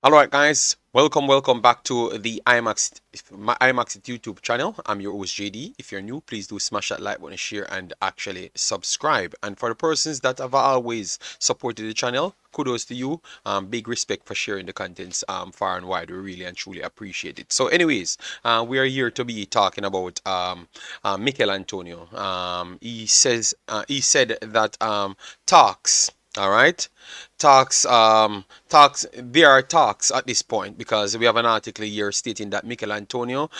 Alright guys, welcome back to the Imaxit YouTube channel. I'm your host JD. If you're new, please do smash that like button, share, and actually subscribe. And for the persons that have always supported the channel, kudos to you. Big respect for sharing the contents far and wide. We really and truly appreciate it. So anyways, we are here to be talking about Michail Antonio. He said that talks. All right, talks. There are talks at this point because we have an article here stating that Michail Antonio,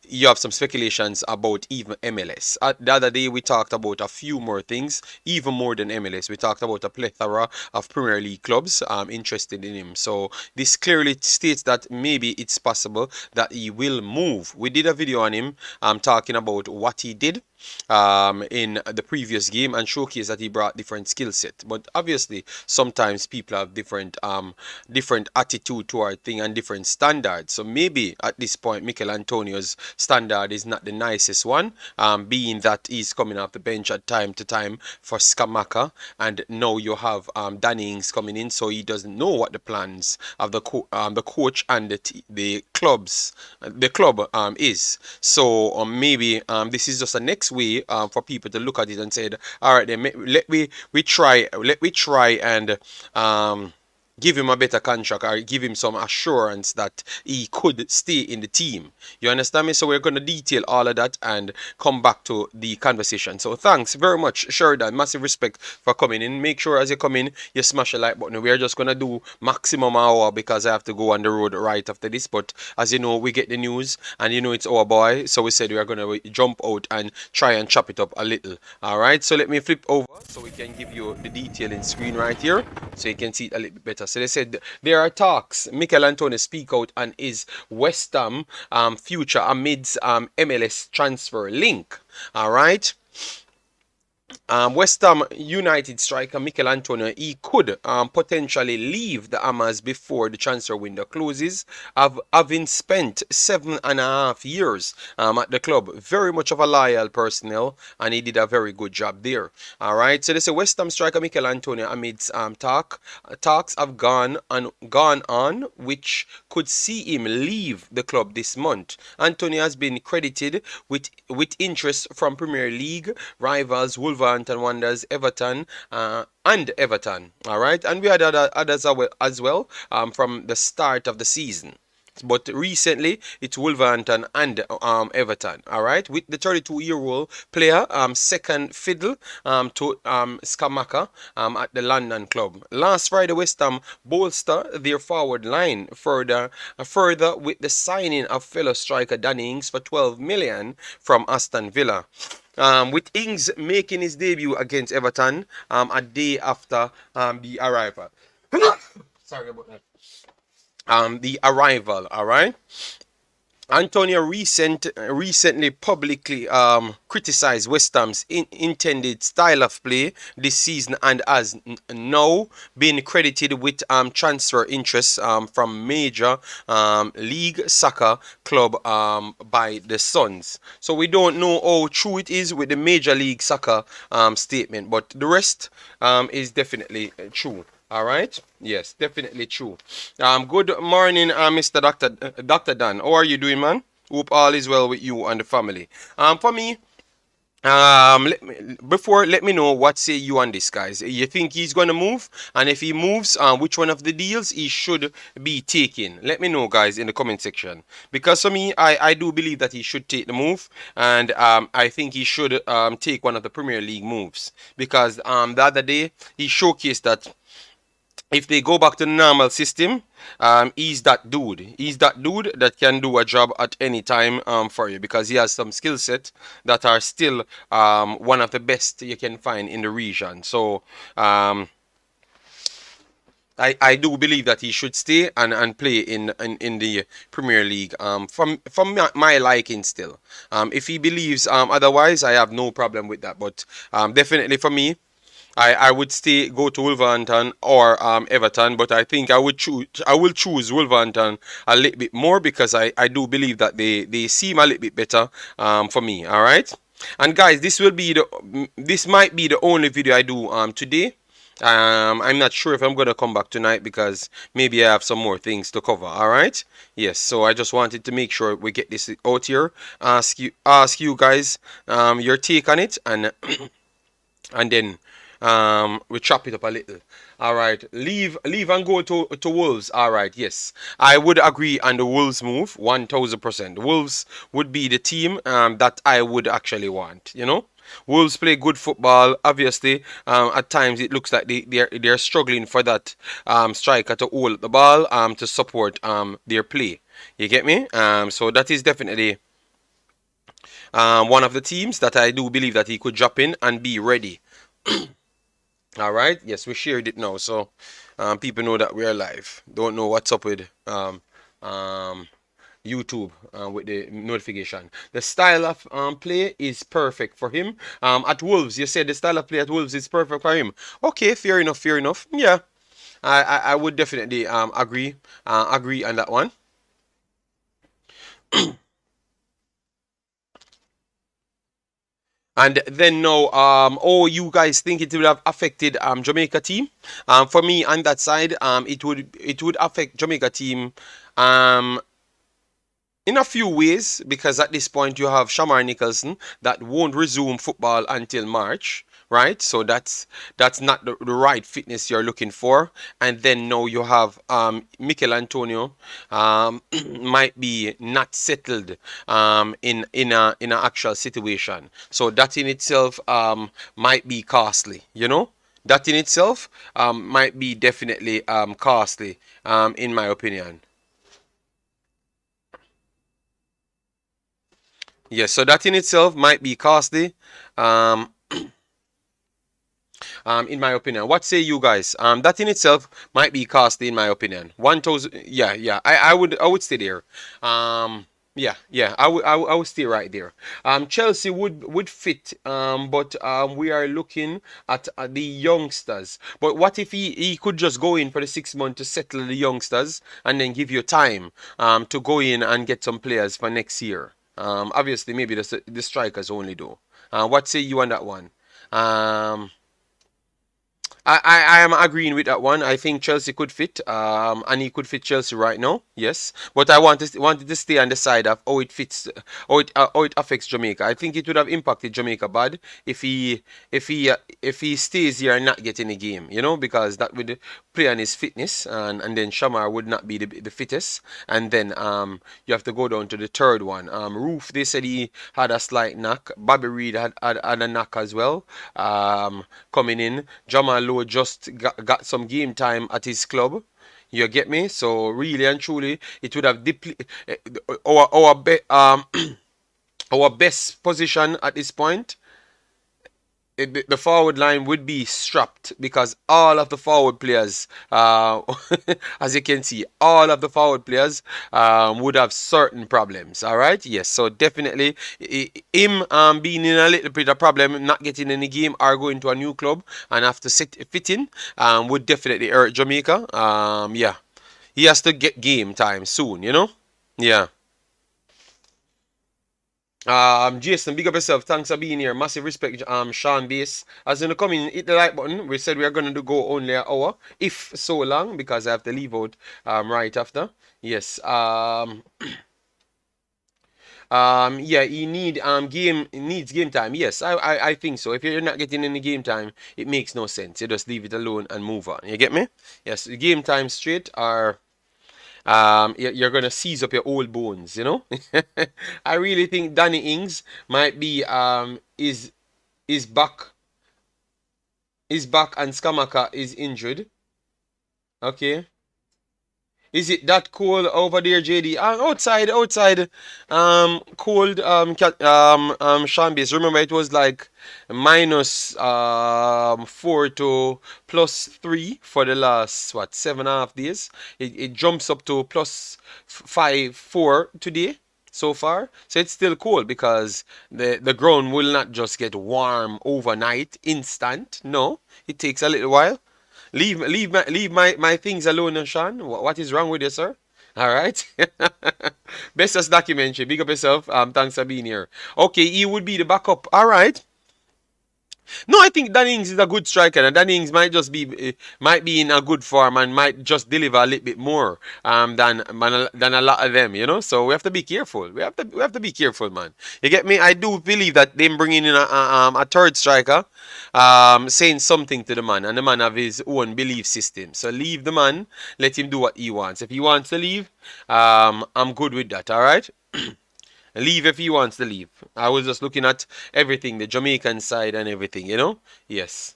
you have some speculations about even MLS. The other day we talked about a few more things, even more than MLS. We talked about a plethora of Premier League clubs interested in him. So this clearly states that maybe it's possible that he will move. We did a video on him talking about what he did in the previous game and showcase that he brought different skill set. But obviously sometimes people have different attitude toward thing and different standards. So maybe at this point Michail Antonio's standard is not the nicest one, being that he's coming off the bench at time to time for Scamacca, and now you have Danny Ings coming in, so he doesn't know what the plans of the coach and the club is. So maybe this is just a next way for people to look at it and say, all right, then let we try and give him a better contract or give him some assurance that he could stay in the team. You understand me? So we're going to detail all of that and come back to the conversation. So thanks very much, Sheridan. Massive respect for coming in. Make sure as you come in, you smash the like button. We're just going to do maximum hour because I have to go on the road right after this. But as you know, we get the news and you know it's our boy. So we said we are going to jump out and try and chop it up a little. All right. So let me flip over so we can give you the detailing screen right here so you can see it a little bit better. So they said there are talks. Michail Antonio speak out on his West Ham future amidst MLS transfer link. All right. West Ham United striker Michail Antonio, he could potentially leave the Hammers before the transfer window closes, having spent 7.5 years at the club. Very much of a loyal personnel, and he did a very good job there. All right, so they say West Ham striker Michail Antonio amidst talks have gone on, which could see him leave the club this month. Antonio has been credited with interest from Premier League rivals Wolverhampton Wanderers, Everton, and Everton. All right, and we had others as well from the start of the season. But recently, it's Wolverhampton and Everton. All right, with the 32-year-old player, second-fiddle to Scamacca at the London club. Last Friday, West Ham bolstered their forward line further with the signing of fellow striker Danny Ings for 12 million from Aston Villa. With Ings making his debut against Everton a day after the arrival. Sorry about that. The arrival, all right. Antonio recently publicly criticized West Ham's intended style of play this season and has now been credited with transfer interest from major league soccer club by the Suns. So we don't know how true it is with the major league soccer statement, but the rest is definitely true. All right. Yes, definitely true. Good morning, Mr. Dr. Dan. How are you doing, man? Hope all is well with you and the family. For me, let me know what say you on this, guys. You think he's gonna move, and if he moves, which one of the deals he should be taking? Let me know, guys, in the comment section. Because for me, I do believe that he should take the move, and I think he should take one of the Premier League moves because the other day he showcased that if they go back to the normal system, he's that dude. He's that dude that can do a job at any time for you because he has some skill set that are still one of the best you can find in the region. So I do believe that he should stay and play in the Premier League from my liking still. If he believes otherwise, I have no problem with that. But definitely for me, I would go to Wolverhampton or Everton, but I think I will choose Wolverhampton a little bit more because I do believe that they seem a little bit better for me. All right, and guys, this might be the only video I do today. I'm not sure if I'm gonna come back tonight because maybe I have some more things to cover. All right. Yes. So I just wanted to make sure we get this out here. Ask you guys your take on it, and then we chop it up a little. All right, leave and go to Wolves. All right, yes, I would agree on the Wolves move 1000%. Wolves would be the team that I would actually want. Wolves play good football. Obviously, at times it looks like they're struggling for that striker to hold the ball to support their play. You get me? So that is definitely one of the teams that I do believe that he could drop in and be ready. All right. Yes, we shared it now, so people know that we are live. Don't know what's up with um, YouTube with the notification. The style of play is perfect for him. At Wolves, you said the style of play at Wolves is perfect for him. Okay, fair enough. Fair enough. Yeah, I would definitely agree on that one. And then now, oh, you guys think it would have affected Jamaica team? For me, on that side, it would affect Jamaica team um in a few ways, because at this point you have Shamar Nicholson that won't resume football until March, right? So that's not the right fitness you're looking for. And then now you have Michail Antonio might be not settled in a actual situation. So that in itself might be costly. That in itself might be definitely costly in my opinion. Yes, so that in itself might be costly, um, in my opinion. What say you guys? That in itself might be costly, in my opinion. 1,000, yeah, yeah. I would stay there. Yeah, yeah. I would stay right there. Chelsea would fit, but we are looking at the youngsters. But what if he could just go in for the 6 months to settle the youngsters and then give you time to go in and get some players for next year? Obviously, maybe the strikers only do. What say you on that one? Um, I am agreeing with that one. I think Chelsea could fit, and he could fit Chelsea right now. Yes, but I wanted to stay on the side of how it fits, how it affects Jamaica. I think it would have impacted Jamaica bad if he stays here and not get in the game. Because that would play on his fitness, and then Shamar would not be the fittest, and then you have to go down to the third one. Roof, they said he had a slight knock. Bobby Reed had a knock as well. Coming in. Jamal Lowe just got some game time at his club. You get me? So really and truly, it would have our best position at this point. The forward line would be strapped because all of the forward players, as you can see, all of the forward players would have certain problems. All right, yes. So definitely, him being in a little bit of problem, not getting in the game, or going to a new club and have to fit in, would definitely hurt Jamaica. Yeah, he has to get game time soon. Yeah. Jason, big up yourself. Thanks for being here. Massive respect, Sean Base. As you come in, hit the like button. We said we are going to go only an hour, if so long, because I have to leave out right after. Yes. Yeah, he needs game time. Yes, I think so. If you're not getting any game time, it makes no sense. You just leave it alone and move on. You get me? Yes, game time straight, or you're gonna seize up your old bones. I really think Danny Ings might be is back and Scamacca is injured. Okay. Is it that cold over there, JD? Outside, cold, Shambis. Remember, it was like minus 4 to +3 for the last, what, 7.5 days. It jumps up to +5, 4 today so far. So it's still cold because the ground will not just get warm overnight, instant. No, it takes a little while. Leave my things alone, Sean. What is wrong with you, sir? All right. Bestest documentary. Big up yourself. Thanks for being here. Okay, he would be the backup. All right. No, I think Danny Ings is a good striker, and Danny Ings might be in a good form and might just deliver a little bit more than a lot of them, you know. So we have to be careful. We have to be careful, man. You get me? I do believe that them bringing in a third striker, saying something to the man, and the man have his own belief system. So leave the man, let him do what he wants. If he wants to leave, I'm good with that. All right. Leave if he wants to leave. I was just looking at everything, the Jamaican side and everything, you know? Yes.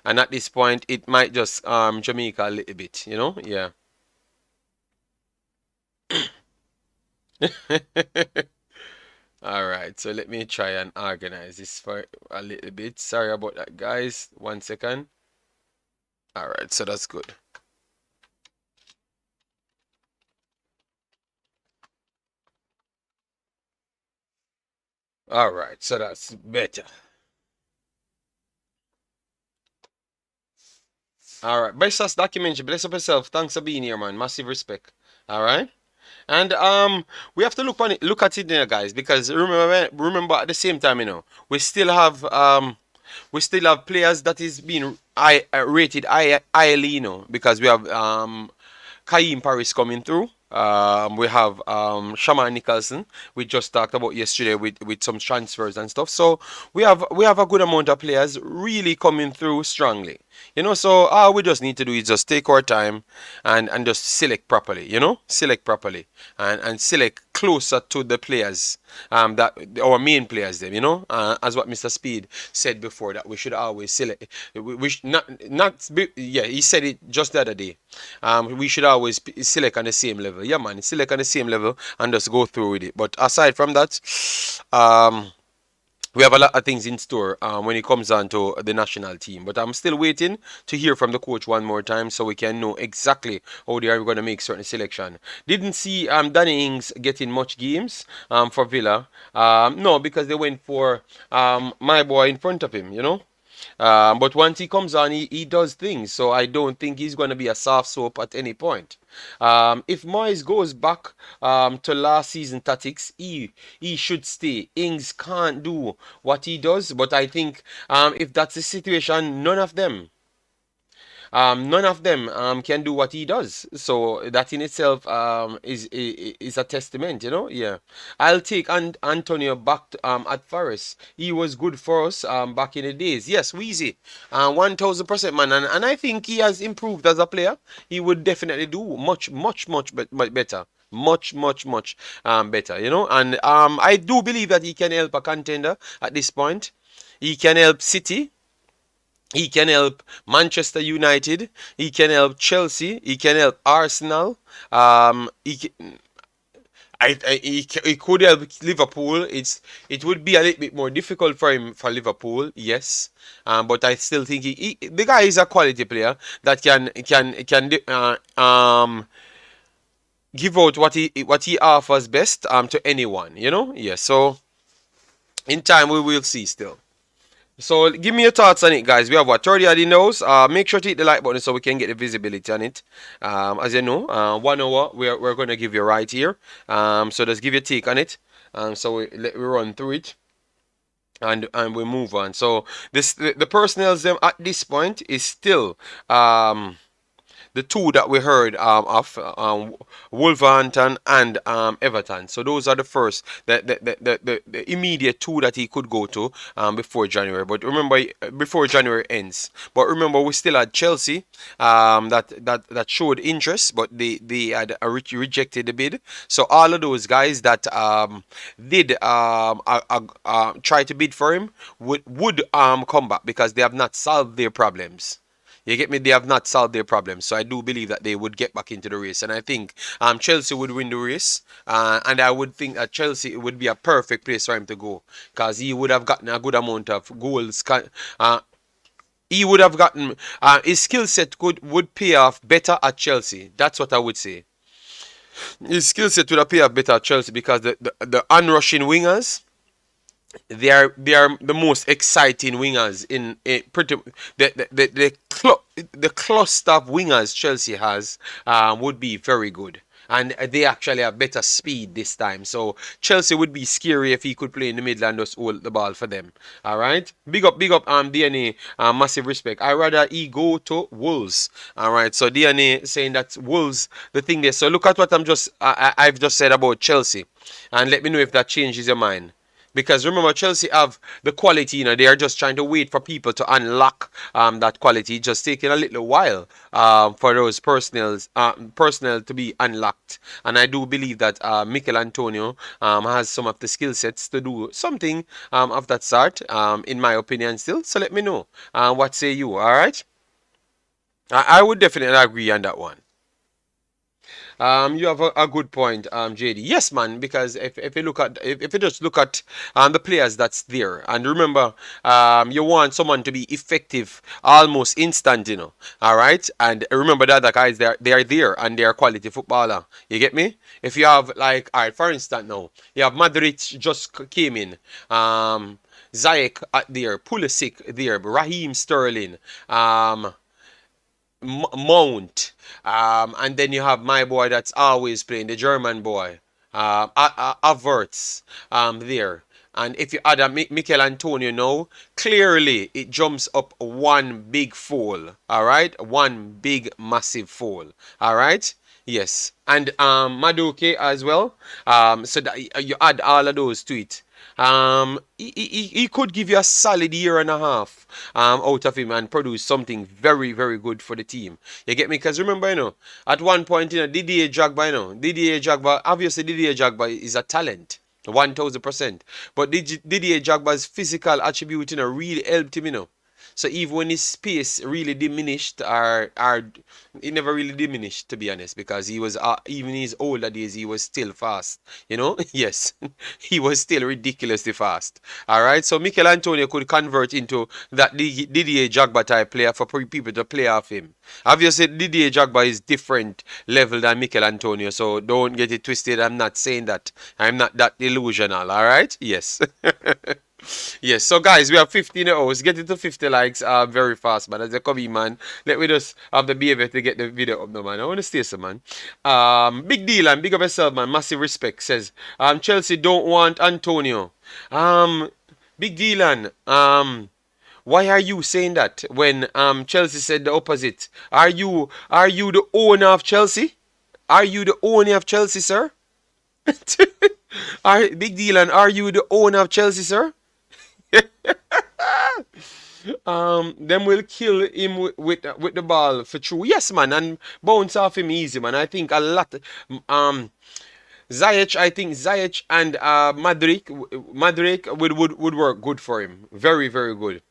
And at this point, it might just Jamaica a little bit, you know? Yeah. All right, so let me try and organize this for a little bit. Sorry about that, guys. 1 second. All right, so that's good. All right, so that's better. All right, best us documentary. Bless up yourself. Thanks for being here, man. Massive respect. All right. And we have to look at it there, guys, because remember at the same time, you know, we still have players that is being rated highly, you know, because we have Kaim Paris coming through. We have Shaman Nicholson. We just talked about yesterday with some transfers and stuff. So we have a good amount of players really coming through strongly. You know, so all we just need to do is just take our time and just select properly, you know, select properly and select closer to the players that our main players them, you know, as what Mr. Speed said before, that we should always select we should not be, yeah, he said it just the other day. We should always select on the same level. Yeah, man, select on the same level and just go through with it. But aside from that, we have a lot of things in store when it comes on to the national team. But I'm still waiting to hear from the coach one more time so we can know exactly how they are going to make certain selection. Didn't see Danny Ings getting much games for Villa. No, because they went for my boy in front of him, you know. But once he comes on, he does things. So I don't think he's going to be a soft soap at any point. If Moyes goes back to last season tactics, he should stay. Ings can't do what he does, but I think if that's the situation, none of them can do what he does. So that in itself is a testament, you know. Yeah, I'll take Antonio back at Forest. He was good for us back in the days. Yes, Wheezy, 1000%, man, and I think he has improved as a player. He would definitely do much better. Much better, you know. And I do believe that he can help a contender at this point. He can help City. He can help Manchester United. He can help Chelsea. He can help Arsenal. He could help Liverpool. It would be a little bit more difficult for him for Liverpool, yes. But I still think the guy is a quality player that can give out what he offers best to anyone. You know, yes. So in time we will see still. So give me your thoughts on it, guys. We have what 30 of the knows. Make sure to hit the like button so we can get the visibility on it. As you know, 1 hour we're gonna give you right here. So just give your take on it. So we run through it. And we move on. So the personnel them at this point is still the two that we heard of Wolverhampton and Everton. So those are the first, the immediate two that he could go to before January. But remember, before January ends. But remember, we still had Chelsea that showed interest, but they had rejected the bid. So all of those guys that did try to bid for him would come back because they have not solved their problems. You get me? They have not solved their problems. So I do believe that they would get back into the race. And I think Chelsea would win the race. And I would think that Chelsea would be a perfect place for him to go. Because he would have gotten a good amount of goals. He would have gotten... his skill set would pay off better at Chelsea. That's what I would say. His skill set would have paid off better at Chelsea because the unrushing wingers... They are the most exciting wingers in a pretty the cluster of wingers Chelsea has would be very good. And they actually have better speed this time. So Chelsea would be scary if he could play in the middle and just hold the ball for them. All right. Big up DNA. Massive respect. I rather he go to Wolves. All right. So DNA saying that Wolves the thing there. So look at what I've just said about Chelsea, and let me know if that changes your mind. Because remember, Chelsea have the quality, they are just trying to wait for people to unlock that quality. Just taking a little while for those personnel to be unlocked. And I do believe that Michail Antonio has some of the skill sets to do something of that sort, in my opinion still. So let me know. What say you, all right? I would definitely agree on that one. You have a good point, JD. Yes, man, because if you look at if you just look at the players that's there, and remember, you want someone to be effective almost instant, all right. And remember that the guys they are there and they are quality footballer. You get me? If you have like, all right, for instance, now you have Madrid just came in. Ziyech there, Pulisic there, Raheem Sterling. Mount, and then you have my boy that's always playing, the German boy, Averts, there. And if you add a Michail Antonio now, clearly it jumps up one big fall. All right, one big massive fall. All right. Yes, and Maduke as well. So that you add all of those to it. He could give you a solid year and a half out of him and produce something very, very good for the team. You get me? Because remember, at one point, Didier Drogba, Didier Drogba, obviously Didier Drogba is a talent. 1000%. But Didier Drogba's physical attribute, really helped him, So even when his pace really diminished, it never really diminished, to be honest, because he was even in his older days he was still fast. Yes, he was still ridiculously fast. All right, so Michail Antonio could convert into that Didier Drogba type player for people to play off him. Obviously, Didier Drogba is different level than Michail Antonio, so don't get it twisted. I'm not saying that. I'm not that delusional. All right, yes. Yes, so guys, we have 15 hours. Get it to 50 likes very fast, man. As a come in, man, let me just have the behavior to get the video up now, man. I want to stay some, man. Big deal, and big up yourself, man. Massive respect, says Chelsea don't want Antonio. Big deal, and why are you saying that when Chelsea said the opposite? Are you the owner of Chelsea? Are you the owner of Chelsea, sir? Big deal, and are you the owner of Chelsea, sir? Them will kill him with the ball for true. Yes, man, and bounce off him easy, man. I think a lot. Ziyech, I think Ziyech and Madrid would work good for him. Very, very good.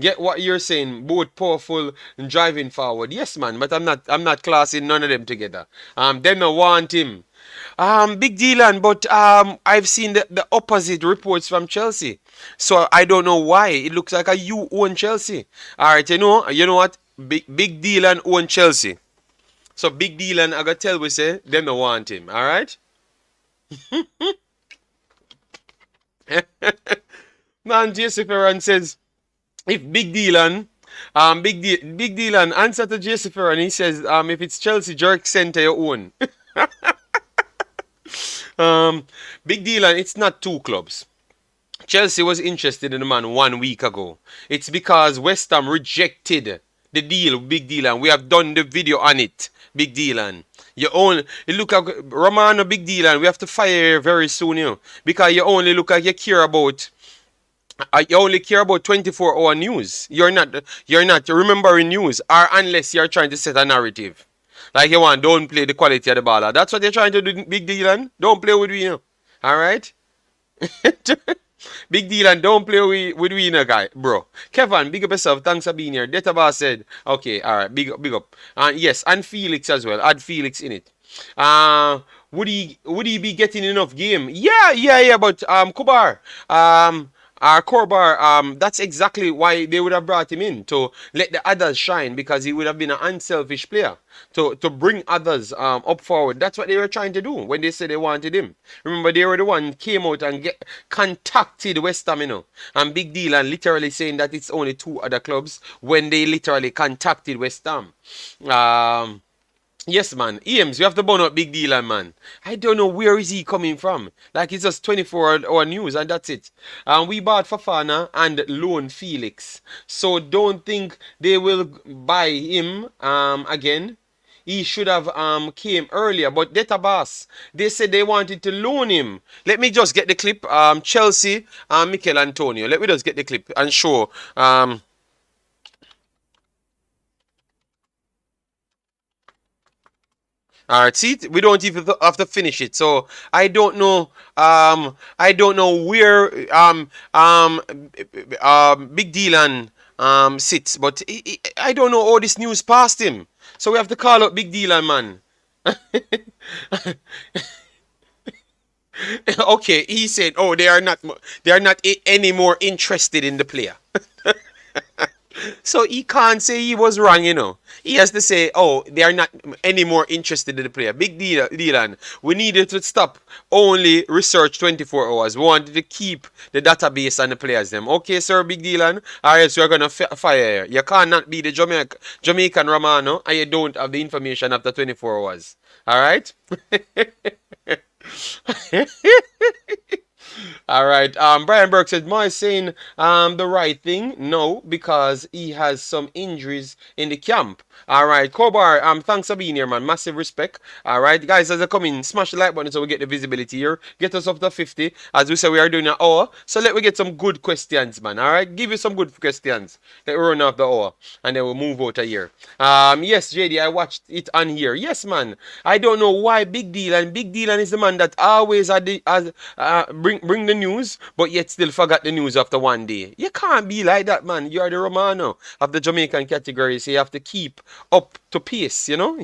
Get what you're saying, both powerful and driving forward. Yes, man, but I'm not classing none of them together. Them no want him. Big deal, but I've seen the opposite reports from Chelsea. So I don't know why. It looks like you own Chelsea. Alright, you know what? Big deal and own Chelsea. So big deal and I gotta tell we say them no want him. Alright? Man, Jesse Ferran says if Big Dylan, Big Dylan answer to Jesse Ferran, he says, if it's Chelsea, Jerk Center your own. Big Dylan, it's not two clubs. Chelsea was interested in the man 1 week ago. It's because West Ham rejected the deal, Big Dylan. We have done the video on it, Big Dylan. You look at Romano, Big Dylan. We have to fire you very soon, because you only look like you care about. You only care about 24-hour news. You're not remembering news, or unless you're trying to set a narrative. Like you want, don't play the quality of the baller. That's what you're trying to do, Big Dylan. Don't play with me, Alright? Big Dylan, don't play with we, guy, bro. Kevin, big up yourself. Thanks for being here. Database said, okay, alright, big up. Yes, and Felix as well. Add Felix in it. Would he be getting enough game? Yeah, but Kubar, Korbar, that's exactly why they would have brought him in, to let the others shine, because he would have been an unselfish player to bring others up forward. That's what they were trying to do when they said they wanted him. Remember, they were the one came out and contacted West Ham, and Big Deal, and literally saying that it's only two other clubs when they literally contacted West Ham. Yes, man. Eames, you have to burn up Big Dealer, man. I don't know where is he coming from. Like it's just 24-hour news and that's it. We bought Fafana and loan Felix. So don't think they will buy him again. He should have came earlier, but Data Boss, they said they wanted to loan him. Let me just get the clip. Chelsea, Michail Antonio. Let me just get the clip and show. All right, see, we don't even have to finish it. So I don't know where Big Dylan sits, but I don't know all this news past him. So we have to call up Big Dylan, man. Okay, he said, "Oh, they are not any more interested in the player." So he can't say he was wrong, you know. He has to say, oh, they are not any more interested in the player. Big deal, Dylan. We needed to stop only research 24 hours. We wanted to keep the database and the players them. Okay, sir, Big Dylan. All right, so we're going to fire you. You cannot be the Jamaican Romano and you don't have the information after 24 hours. All right? All right. Brian Burke said, "Mo is saying the right thing. No, because he has some injuries in the camp." All right, Kobar. Thanks for being here, man. Massive respect. All right, guys, as I come in, smash the like button so we get the visibility here. Get us up to 50. As we said, we are doing an hour, so let we get some good questions, man. All right, give you some good questions. Let we run off the hour, and then we'll move out of here. Yes, JD, I watched it on here. Yes, man. I don't know why Big Dylan is the man that always bring the news, but yet still forgot the news after one day. You can't be like that, man. You are the Romano of the Jamaican category, so you have to keep up to pace, you know.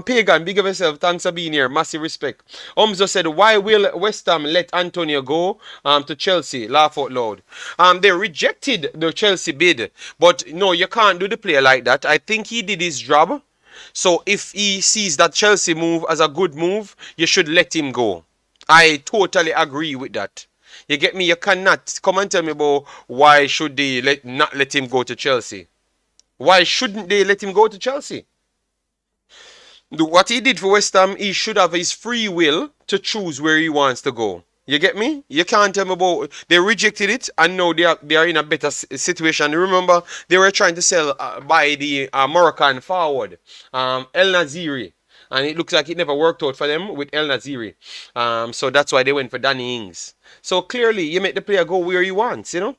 Pagan, big of yourself. Thanks for being here. Massive respect. Omzo said, "Why will West Ham let Antonio go to Chelsea?" Laugh out loud. They rejected the Chelsea bid, but no, you can't do the player like that. I think he did his job. So if he sees that Chelsea move as a good move, you should let him go. I totally agree with that. You get me? You cannot come and tell me about why should they not let him go to Chelsea. Why shouldn't they let him go to Chelsea? What he did for West Ham, he should have his free will to choose where he wants to go. You get me? You can't tell me about they rejected it and now they are in a better situation. Remember, they were trying to sell by the Moroccan forward, El Naziri. And it looks like it never worked out for them with El Naziri. So that's why they went for Danny Ings. So clearly, you make the player go where he wants, you know?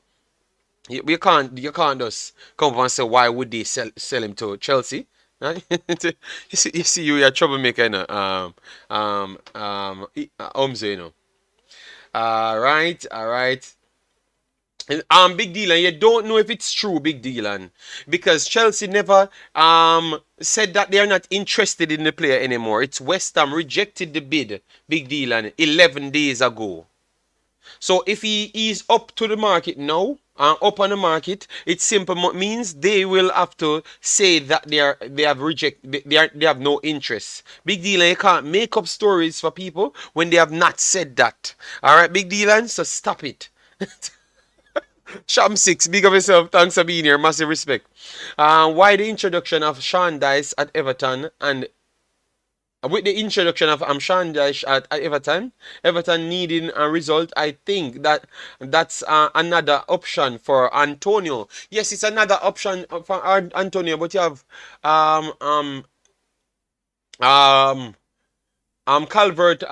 You can't just come up and say, why would they sell him to Chelsea? Right? You see, you're a troublemaker, you know? Omzo, you know? All right. Big Dylan, you don't know if it's true, Big Dylan, because Chelsea never said that they are not interested in the player anymore. It's West Ham rejected the bid, Big Dylan, 11 days ago. So if he is up to the market now, up on the market, it simply means they will have to say that they have no interest. Big Dylan, you can't make up stories for people when they have not said that. All right, Big Dylan, so stop it. Sham 6, big of yourself. Thanks for being here. Massive respect. Why the introduction of Sean Dice at Everton and with the introduction of Sean Dice at Everton, Everton needing a result, I think that's another option for Antonio. Yes, it's another option for Antonio, but you have um, Calvert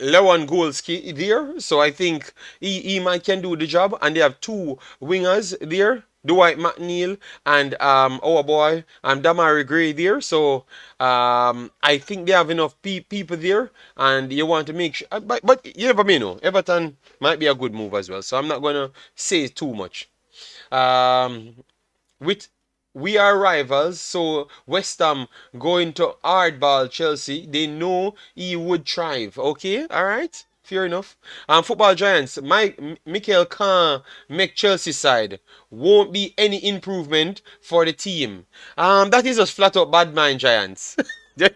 Lewandowski there, so I think he might can do the job, and they have two wingers there, Dwight McNeil and our boy Damari Gray there, so I think they have enough people there, and you want to make sure, but you never may know. Everton might be a good move as well, so I'm not gonna say too much. With we are rivals, so West Ham going to hardball Chelsea. They know he would thrive. Okay, all right, fair enough. Football giants, Michael can't make Chelsea side. Won't be any improvement for the team. That is just flat out bad mind giants. That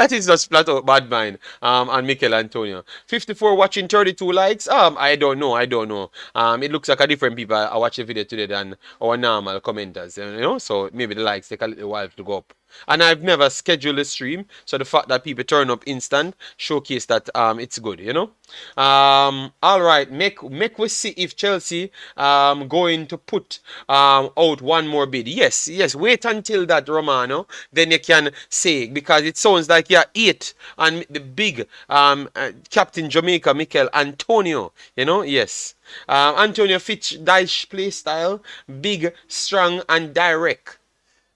That is just flat out bad mind. And Michail Antonio. 54 watching, 32 likes. I don't know. I don't know. It looks like a different people are watching the video today than our normal commenters. You know, so maybe the likes take a little while to go up. And I've never scheduled a stream, so the fact that people turn up instant showcase that it's good, you know. All right, make we see if Chelsea going to put out one more bid. Yes, wait until that, Romano, then you can say, because it sounds like you're 8 and the big captain Jamaica Michail Antonio, you know. Yes, Antonio fits Dyche play style, big, strong and direct.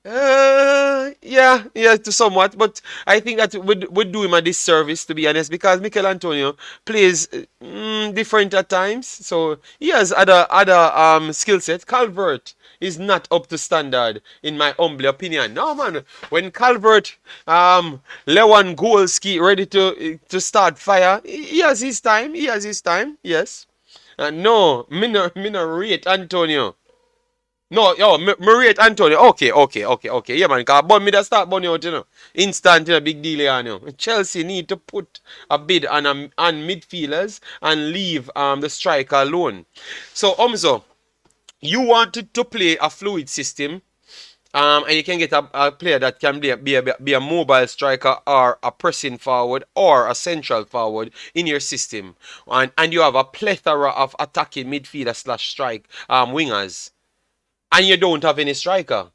Yeah, to somewhat, but I think that would do him a disservice, to be honest, because Michail Antonio plays different at times, so he has other skill set. Calvert is not up to standard, in my humble opinion. No, man, when Calvert, Lewandowski ready to start fire, he has his time. Yes. No, me no rate Antonio. No, yo, Mariette Antonio. Okay. Yeah, man. Because but me that start bunny out, you know. Instant, you know, big deal, you know. Chelsea need to put a bid on midfielders and leave the striker alone. So, Omzo, you wanted to play a fluid system, and you can get a player that can be a mobile striker or a pressing forward or a central forward in your system. And you have a plethora of attacking midfielder slash strike wingers. And you don't have any striker.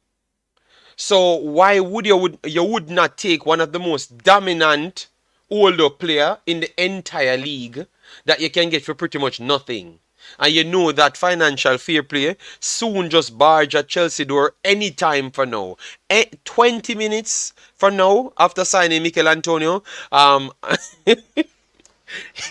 So why would you would not take one of the most dominant older player in the entire league that you can get for pretty much nothing? And you know that financial fair play soon just barge at Chelsea door anytime for now. 20 minutes for now after signing Michail Antonio.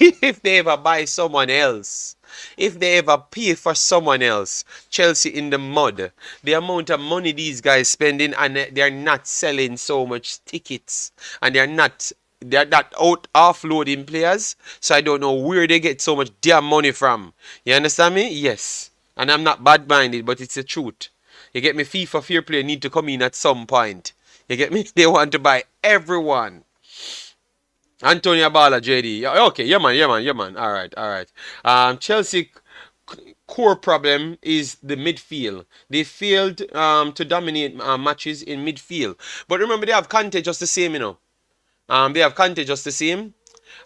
If they ever buy someone else, if they ever pay for someone else, Chelsea in the mud. The amount of money these guys spending, and they're not selling so much tickets, and they're not out offloading players. So I don't know where they get so much damn money from. You understand me? Yes. And I'm not bad-minded, but it's the truth. You get me? FIFA fair play need to come in at some point. You get me? They want to buy everyone. Antonio Bala, JD. Okay, yeah man. All right. Chelsea core problem is the midfield. They failed to dominate matches in midfield. But remember, they have Kante just the same, you know. They have Kante just the same.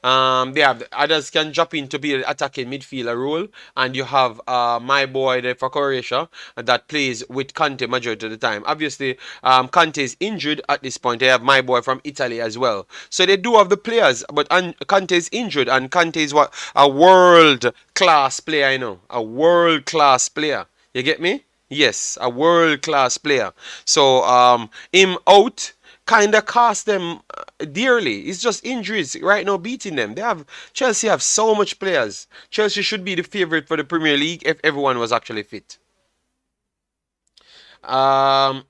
They have others can drop in to be an attacking midfielder role, and you have my boy there for Croatia that plays with Kante majority of the time. Obviously, Kante is injured at this point. They have my boy from Italy as well, so they do have the players, but Kante is injured, and Kante is what, a world class player, you know, a world class player. You get me? Yes, a world class player. So him out kind of cost them dearly. It's just injuries right now beating them. Chelsea have so much players. Chelsea should be the favorite for the Premier League if everyone was actually fit. I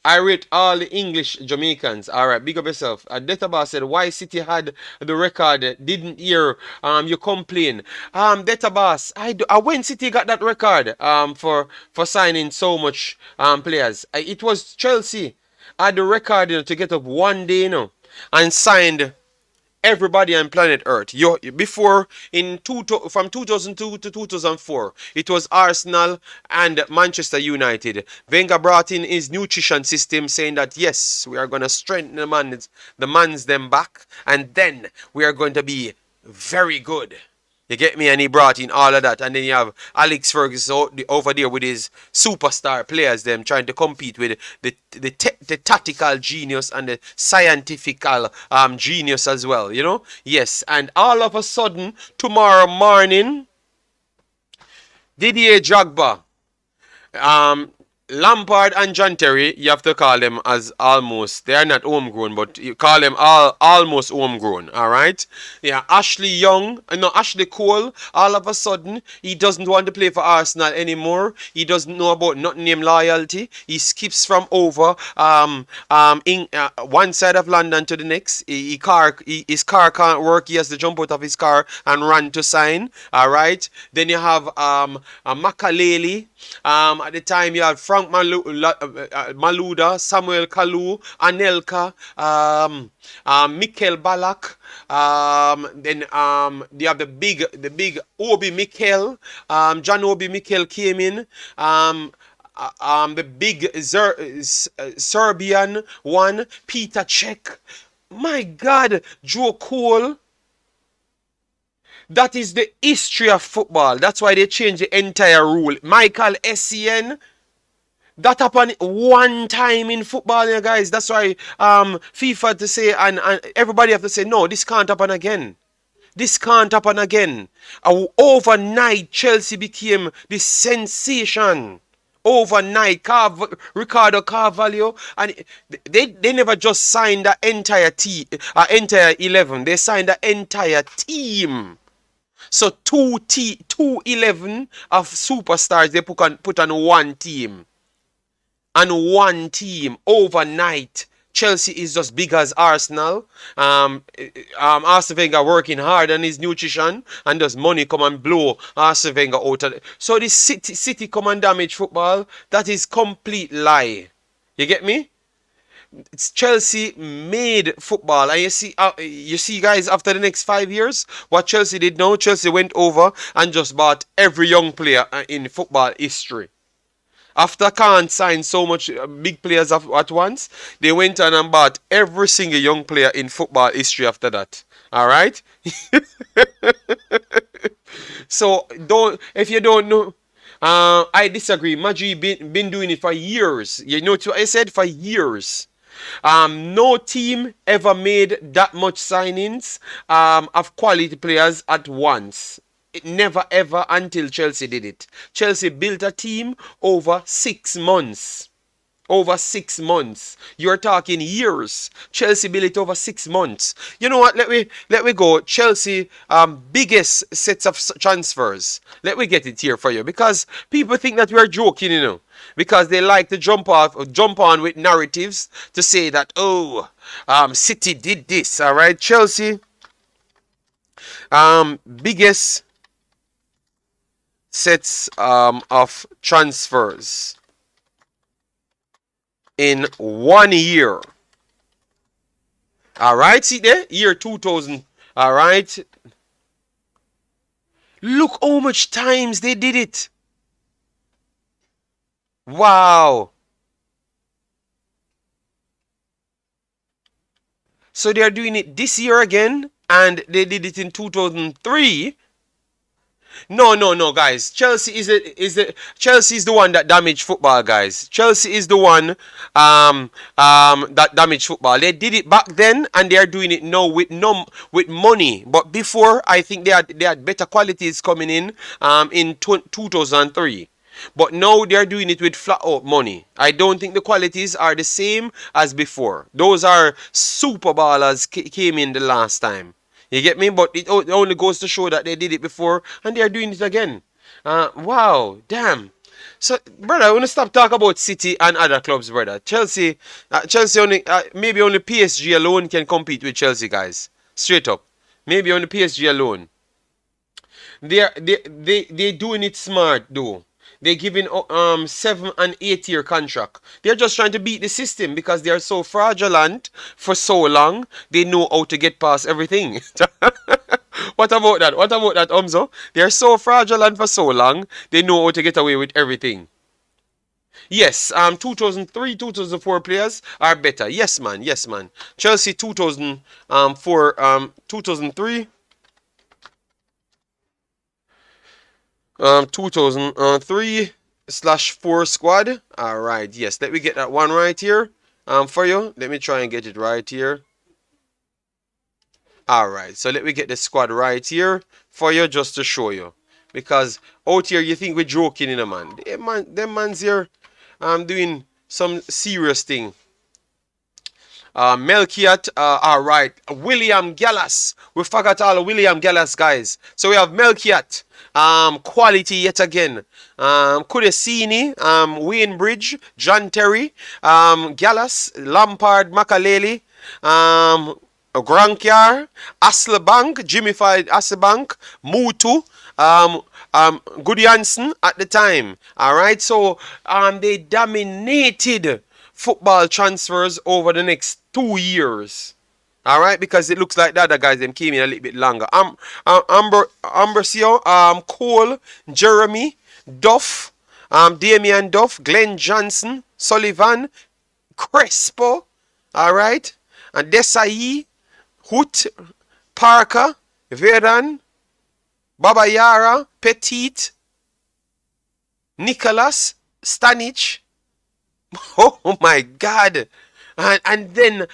rate all the English Jamaicans. All right, big up yourself. Database said, why City had the record, didn't hear you complain. Database, when City got that record for signing so much players, it was Chelsea had the record, you know, to get up one day, you know, and signed everybody on planet Earth. Before, from 2002 to 2004, it was Arsenal and Manchester United. Wenger brought in his nutrition system, saying that yes, we are going to strengthen the man's them back, and then we are going to be very good. You get me? And he brought in all of that. And then you have Alex Ferguson over there with his superstar players, them trying to compete with the tactical genius and the scientific genius as well, you know? Yes. And all of a sudden, tomorrow morning, Didier Drogba, Lampard and John Terry, you have to call them as almost, they are not homegrown, but you call them almost homegrown, alright? Yeah, Ashley Cole, all of a sudden, he doesn't want to play for Arsenal anymore. He doesn't know about nothing named loyalty. He skips from over one side of London to the next. His car can't work. He has to jump out of his car and run to sign, alright? Then you have Makaleli. At the time, you have Frank Maluda, Samuel Kalu, Anelka, Mikel Balak. Then they have the big Obi Mikel. John Obi Mikel came in. The big Serbian one, Peter Cech. My God, Joe Cole. That is the history of football. That's why they changed the entire rule. Michael Essien. That happened one time in football, you guys. That's why FIFA to say and everybody have to say, no, this can't happen again. This can't happen again. Overnight, Chelsea became the sensation. Overnight, Ricardo Carvalho, and they never just signed the entire entire 11. They signed the entire team. So 2-11 of superstars they put on one team. And one team overnight. Chelsea is just big as Arsenal. Arsene Wenger working hard on his nutrition, and does money come and blow Arsene Wenger out of it. So this City come and damage football. That is complete lie. You get me? It's Chelsea made football, and you see, guys. After the next 5 years, what Chelsea did now, Chelsea went over and just bought every young player in football history. After Khan signed so much big players at once, they went on and bought every single young player in football history after that. All right. So if you don't know. I disagree. Madrid been doing it for years. You know what I said? For years. No team ever made that much signings of quality players at once. It never ever until Chelsea did it. Chelsea built a team over 6 months. Over 6 months. You're talking years. Chelsea built it over 6 months. You know what? Let me go. Chelsea biggest sets of transfers. Let me get it here for you, because people think that we're joking, you know. Because they like to jump on with narratives to say that, oh, City did this. All right, Chelsea biggest sets of transfers in 1 year. All right, see there, year 2000. All right, look how much times they did it. Wow. So they are doing it this year again, and they did it in 2003. No, guys. Chelsea is the one that damaged football, guys. Chelsea is the one that damaged football. They did it back then, and they are doing it now with money. But before, I think they had better qualities coming in 2003. But now they're doing it with flat out money. I don't think the qualities are the same as before. Those are super ballers came in the last time. You get me? But it only goes to show that they did it before and they're doing it again. Wow, damn. So, brother, I want to stop talking about City and other clubs, brother. Chelsea only, maybe only PSG alone can compete with Chelsea, guys. Straight up. Maybe only PSG alone. They doing it smart, though. They're giving 7 and 8 year contract. They're just trying to beat the system because they are so fraudulent for so long. They know how to get past everything. What about that? What about that, Umzo? They are so fraudulent for so long. They know how to get away with everything. Yes, 2003, 2004 players are better. Yes, man. Yes, man. Chelsea 2004, 2003. 2003/4 squad. All right, yes, let me get that one right here for you. Let me try and get it right here. All right, so let me get the squad right here for you just to show you, because out here you think we're joking, you know, man. Them man's here doing some serious thing. Melchiat, all right. William Gallas. We forgot all of William Gallas, guys. So we have Melchiat. Quality yet again. Kudesini, Wayne Bridge, John Terry, Gallas, Lampard, Makaleli, Grankyar, Aslebank, Jimmy Aslebank, Mutu, Good Janssen at the time. Alright, so they dominated football transfers over the next 2 years. Alright, because it looks like the other guys them came in a little bit longer. Ambrosio, Cole, Jeremy, Duff, Damian Duff, Glenn Johnson, Sullivan, Crespo, alright, and Desai, Hoot, Parker, Vedan, Baba Yara, Petit, Nicholas, Stanic. Oh my God. And then,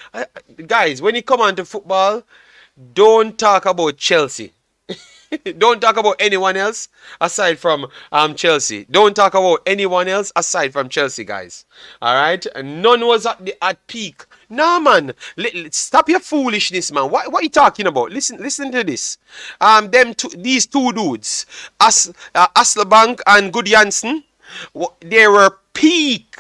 guys, when you come on to football, don't talk about Chelsea. Don't talk about anyone else aside from Chelsea. Don't talk about anyone else aside from Chelsea, guys. Alright? None was at peak. Nah, man. Stop your foolishness, man. What are you talking about? Listen to this. These two dudes, Aslabank and Good Janssen, they were peak.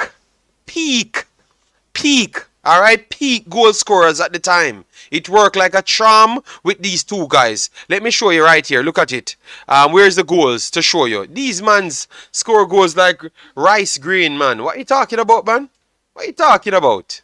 Alright, peak goal scorers at the time. It worked like a charm with these two guys. Let me show you right here. Look at it. Where's the goals to show you? These mans score goals like rice grain, man. What are you talking about, man? What are you talking about?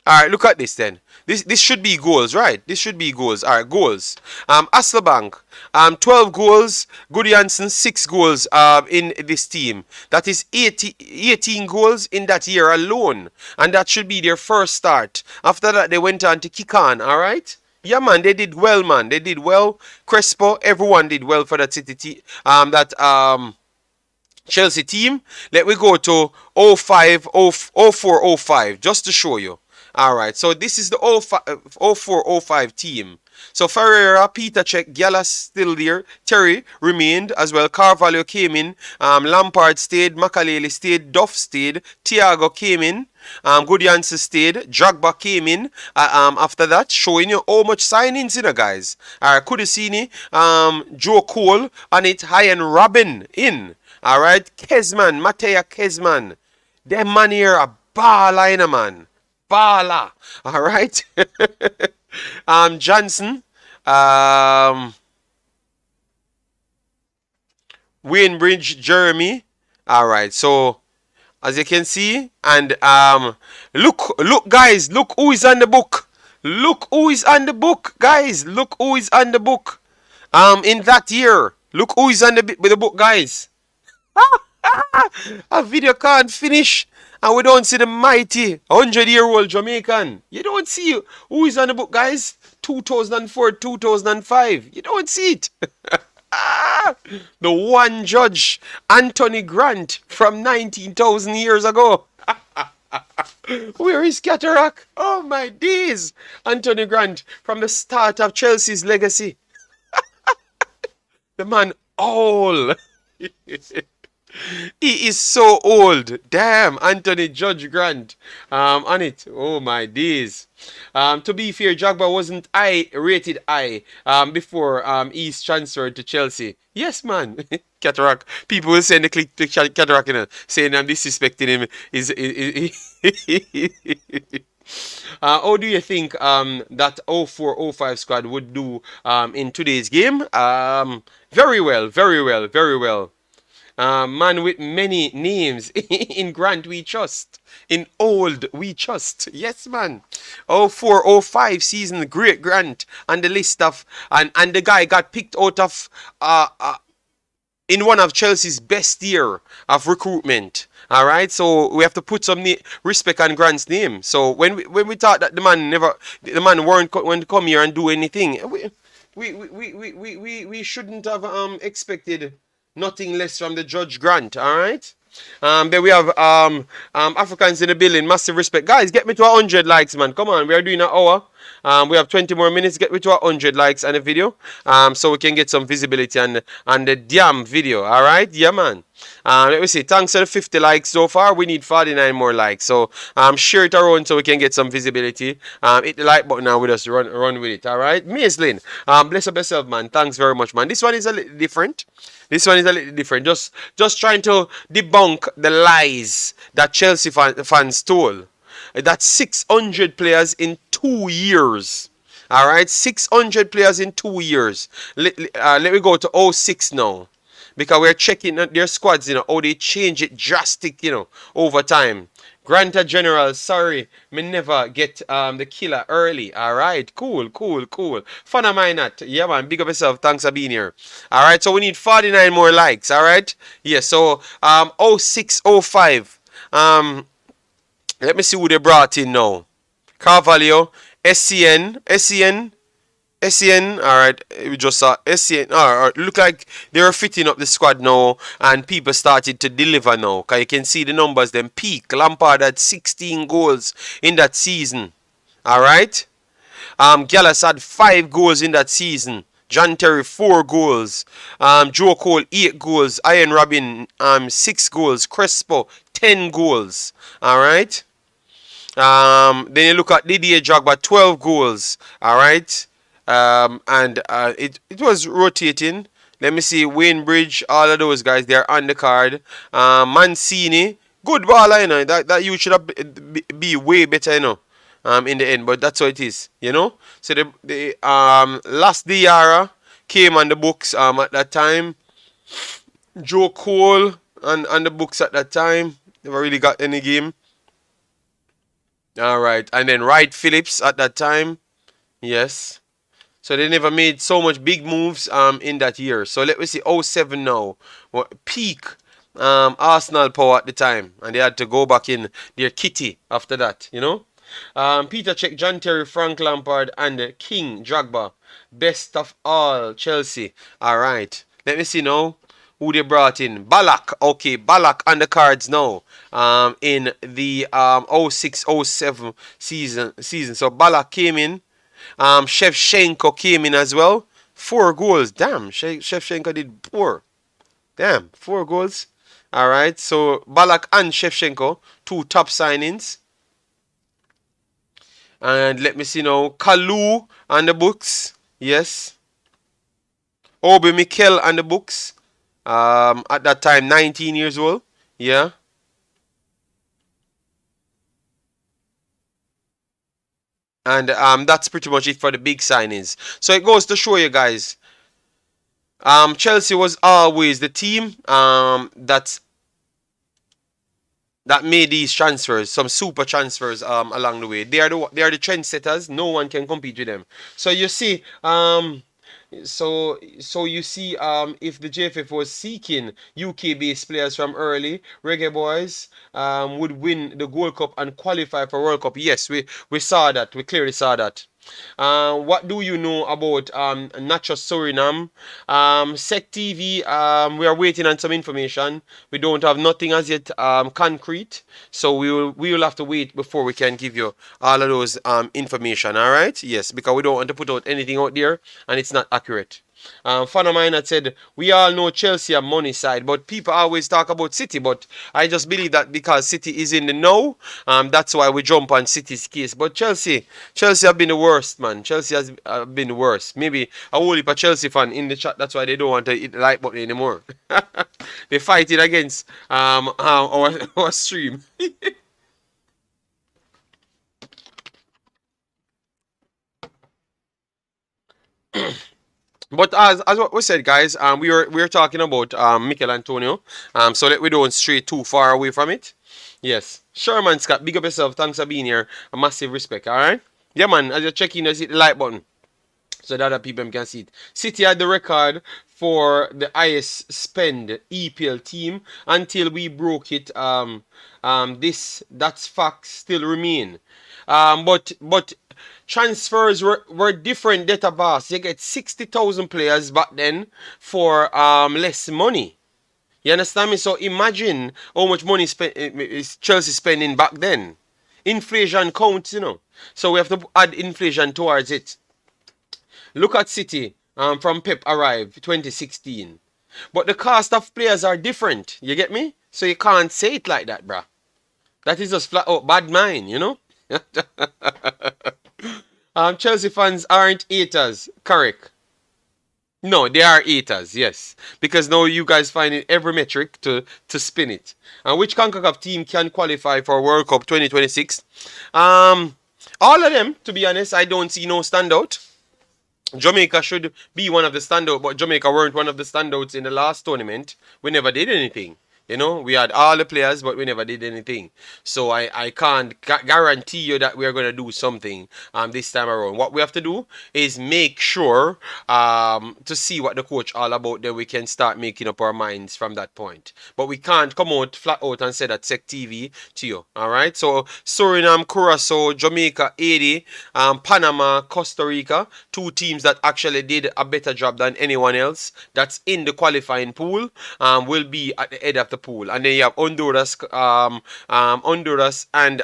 Alright, look at this then. This should be goals, right? This should be goals. Alright, goals. Asselbank, 12 goals. Good Janssen, 6 goals in this team. That is 18 goals in that year alone. And that should be their first start. After that, they went on to kick on, alright? Yeah, man, they did well, man. They did well. Crespo, everyone did well for that Chelsea team. Let me go to 05, 04, 05, just to show you. Alright, so this is the 04-05 team. So Ferreira, Peter Cech, Gallas still there. Terry remained as well. Carvalho came in. Lampard stayed. Makaleli stayed. Duff stayed. Thiago came in. Good Janssen stayed. Drogba came in after that, showing you how much signings in, guys. Alright, Kudisini, Joe Cole, and it Hyan Robin in. Alright, Kezman, Matea Kezman. Them man here a baller, man. Baller. Alright. Johnson. Wainbridge, Jeremy. Alright, so as you can see, and look guys, look who is on the book. Look who is on the book, guys. Look who is on the book. In that year. Look who is on the book, guys. A video can't finish and we don't see the mighty 100-year-old Jamaican. You don't see who is on the book, guys. 2004, 2005. You don't see it. The one judge, Anthony Grant, from 19,000 years ago. Where is Cataract? Oh my days. Anthony Grant, from the start of Chelsea's legacy. The man old. He is so old. Damn, Anthony Judge Grant on it. Oh my days. To be fair, Drogba wasn't rated I before he's transferred to Chelsea. Yes, man. Cataract. People will send the click to Cataract, you know, saying I'm disrespecting him. How do you think that 04-05 squad would do in today's game? Very well, very well, very well. Man with many names. In Grant we trust. In old we trust. Yes, man. 04-05 season, great Grant on the list of, and the guy got picked out of in one of Chelsea's best year of recruitment. All right, so we have to put some respect on Grant's name. So when we thought that the man weren't going to come here and do anything, we shouldn't have expected nothing less from the Judge Grant. All right. Then we have Africans in the building. Massive respect, guys. Get me to 100 likes, man. Come on, we are doing an hour. We have 20 more minutes. Get me to 100 likes on the video, so we can get some visibility on the damn video. All right, yeah, man. Let me see. Thanks to the 50 likes so far. We need 49 more likes. So share it around so we can get some visibility. Hit the like button now with us. Run with it. All right, Maislin. Bless up yourself, man. Thanks very much, man. This one is a little different. Just trying to debunk the lies that Chelsea fans told. That's 600 players in 2 years. All right, 600 players in 2 years. Let me go to 06 now. because we're checking their squads, how they change it drastic, over time. Granta General, sorry, me never get the killer early. Alright, cool, cool, cool. Fun of mine that. Yeah man, big up yourself. Thanks for being here. Alright, so we need 49 more likes, alright? Yeah, so 0605. Let me see who they brought in now. Carvalho, SCN, alright, we just saw SCN, alright, look like they were fitting up the squad now, and people started to deliver now, because you can see the numbers, them peak. Lampard had 16 goals in that season, alright? Gallas had 5 goals in that season. John Terry 4 goals. Joe Cole 8 goals. Ian Robin 6 goals. Crespo 10 goals, alright? Then you look at Didier Drogba 12 goals, alright? And it was rotating. Let me see, Wayne Bridge, all of those guys, they're on the card. Mancini, good baller, that you should have be way better, in the end, but that's how it is, So the last Diarra came on the books at that time. Joe Cole on the books at that time. Never really got any game. Alright, and then Wright Phillips at that time. Yes. So they never made so much big moves in that year. So let me see, 07 now. Peak Arsenal power at the time. And they had to go back in their kitty after that, Peter Cech, John Terry, Frank Lampard, and King Drogba. Best of all, Chelsea. Alright. Let me see now who they brought in. Ballack. Okay, Ballack on the cards now. In the 06-07 season. So Ballack came in. Shevchenko came in as well. 4 goals. Damn, Shevchenko did 4. Damn, 4 goals. Alright, so Ballack and Shevchenko, 2 top signings. And let me see now. Kalu on the books. Yes. Obi Mikel on the books. At that time, 19 years old. Yeah. And that's pretty much it for the big signings. So it goes to show you guys. Chelsea was always the team that made these transfers, some super transfers along the way. They are the trendsetters. No one can compete with them. So you see, if the JFF was seeking UK-based players from early, Reggae Boyz would win the Gold Cup and qualify for World Cup. Yes, we saw that. We clearly saw that. What do you know about Nacho Suriname? Sec TV, we are waiting on some information. We don't have nothing as yet concrete, so we will have to wait before we can give you all of those information. All right? Yes, because we don't want to put out anything out there and it's not accurate. Fan of mine had said, we all know Chelsea are money side, but people always talk about City, but I just believe that because City is in the know, that's why we jump on City's case. But Chelsea have been the worst, man. Chelsea has been the worst. Maybe a whole heap of Chelsea fan in the chat, that's why they don't want to hit the like button anymore. They fight it against our stream. But as what we said, guys, we were talking about Michail Antonio. So we don't stray too far away from it. Yes, Sherman Scott, big up yourself. Thanks for being here. A massive respect. All right. Yeah, man. As you're checking, just hit the like button so that other people can see it. City had the record for the highest spend EPL team until we broke it. That's facts still remain. But transfers were different database. You get 60,000 players back then for less money. You understand me? So imagine how much money is Chelsea spending back then. Inflation counts, So we have to add inflation towards it. Look at City from Pep arrived 2016. But the cost of players are different. You get me? So you can't say it like that, bruh. That is just flat out bad mind, Chelsea fans aren't haters, correct? No, they are haters, yes. Because now you guys find it every metric to spin it. And which Concacaf team can qualify for World Cup 2026? All of them, to be honest, I don't see no standout. Jamaica should be one of the standouts, but Jamaica weren't one of the standouts in the last tournament. We never did anything. You know, we had all the players, but we never did anything. So I can't guarantee you that we are going to do something this time around. What we have to do is make sure to see what the coach all about. Then we can start making up our minds from that point. But we can't come out flat out and say that Sec TV to you. All right. So Suriname, Curacao, Jamaica, Haiti, Panama, Costa Rica, two teams that actually did a better job than anyone else that's in the qualifying pool will be at the head of the pool. And then you have Honduras, Honduras and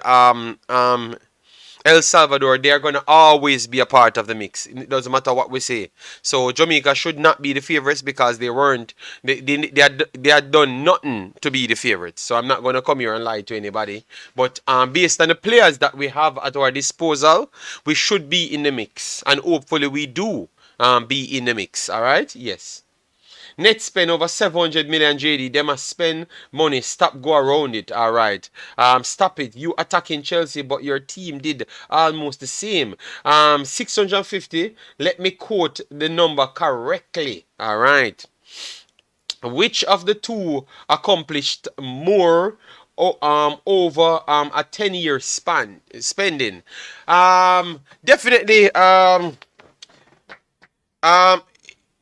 El Salvador. They are going to always be a part of the mix. It doesn't matter what we say. So Jamaica should not be the favorites because they weren't. They had done nothing to be the favorites. So I'm not going to come here and lie to anybody. But based on the players that we have at our disposal, we should be in the mix. And hopefully we do be in the mix. All right? Yes. Net spend over 700 million, JD. They must spend money. Stop go around it. All right. Stop it. You attacking Chelsea, but your team did almost the same. 650. Let me quote the number correctly. All right. Which of the two accomplished more over a 10-year span spending? Definitely.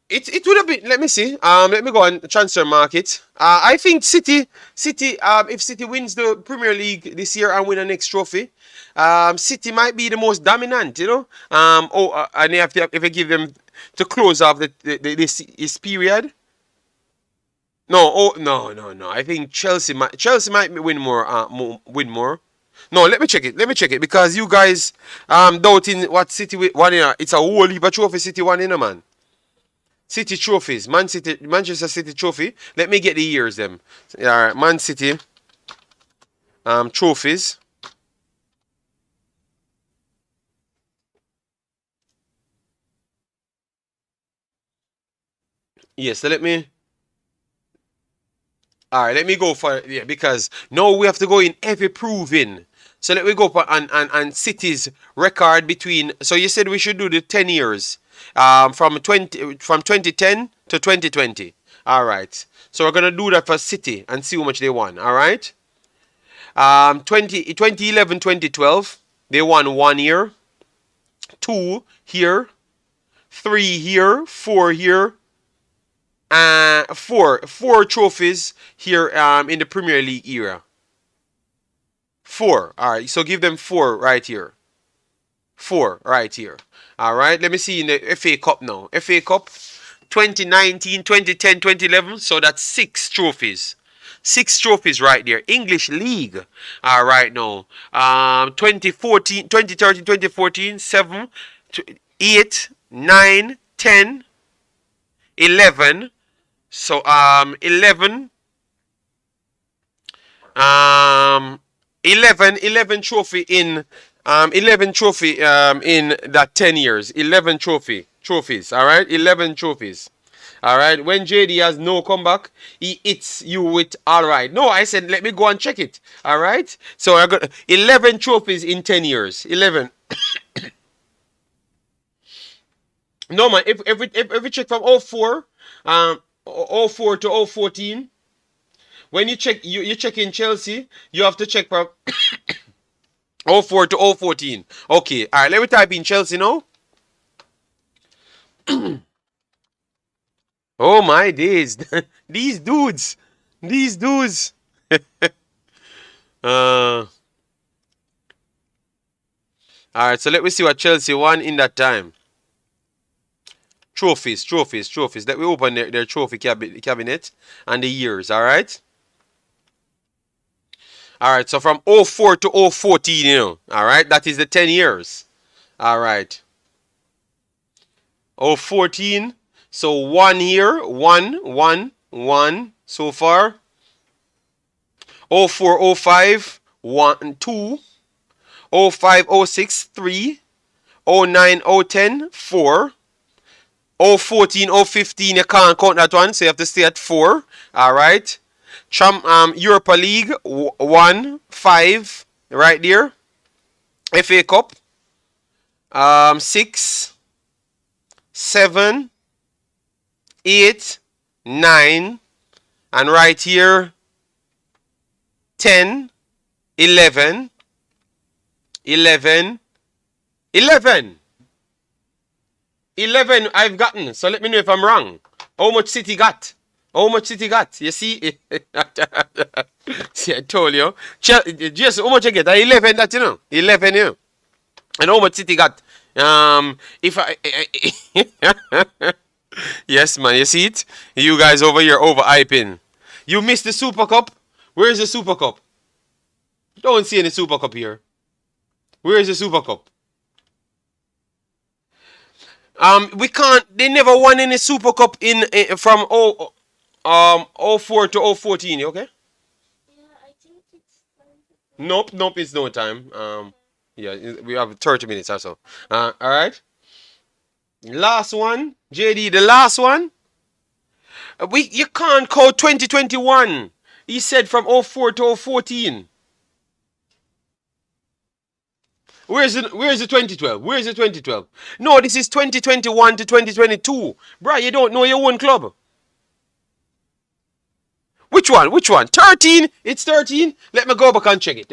It would have been. Let me see. Let me go on transfer market. I think City. If City wins the Premier League this year and win the next trophy, City might be the most dominant. You know. And they have to, if I give them to close off this period. No. No. I think Chelsea might win more. Win more. No, let me check it because you guys doubting what City won. It's a whole heap of trophy City won in, man. City trophies, Manchester City trophy. Let me get the years them. All right, Man City trophies. Yes, so let me. All right, let me go for because now we have to go in every proving. So let me go for and City's record between. So you said we should do the 10 years. From 2010 to 2020. All right. So we're gonna do that for City and see how much they won. All right. 2011, 2012, they won 1 year, 2 here, 3 here, 4 here, four trophies here in the Premier League era. 4. All right. So give them 4 right here. 4 right here. All right, let me see in the FA Cup now. FA Cup 2019, 2010, 2011. So that's 6 trophies. 6 trophies right there. English League. All right now. 2014, 2013, 2014, 7, 8, 9, 10, 11. So 11 11 trophy in 11 trophy in that 10 years. 11 trophies. All right, 11 trophies. All right. When JD has no comeback, he hits you with all right. No, I said let me go and check it. All right. So I got 11 trophies in 10 years. 11. No man. If we check from 04, 04 to 014. When you check in Chelsea, you have to check from 04 to 014. Okay, all right. Let me type in Chelsea now. Oh my days, these dudes. All right. So let me see what Chelsea won in that time. Trophies. Let me open their trophy cabinet and the years. All right. All right, so from 04 to 014, you know. All right, that is the 10 years. All right. 014. So 1 year, 1 so far. 04, 05, 1, 2. 05, 06, 3. 09, 010, 4. 014, 015, you can't count that one, so you have to stay at 4. All right. Europa League 1, 5 right there. FA Cup 6, 7, 8, 9, and right here 10, 11, 11, 11. 11 I've gotten. So let me know if I'm wrong. How much City got? How much City got? You see? See, I told you. Just how much I get? 11 that, you know. 11, you know. And how much City got? If I... Yes, man. You see it? You guys over here over-hyping. You missed the Super Cup? Where's the Super Cup? Don't see any Super Cup here. Where is the Super Cup? We can't. They never won any Super Cup from 04 to 014. Okay. Yeah, I think it's time. Nope. It's no time. Yeah, we have 30 minutes or so. All right. Last one, JD. The last one. You can't call 2021. He said from 04 to 014. Where's the 2012? Where's the 2012? No, this is 2021 to 2022. Bruh, you don't know your own club. Which one? 13? It's 13? Let me go back and check it.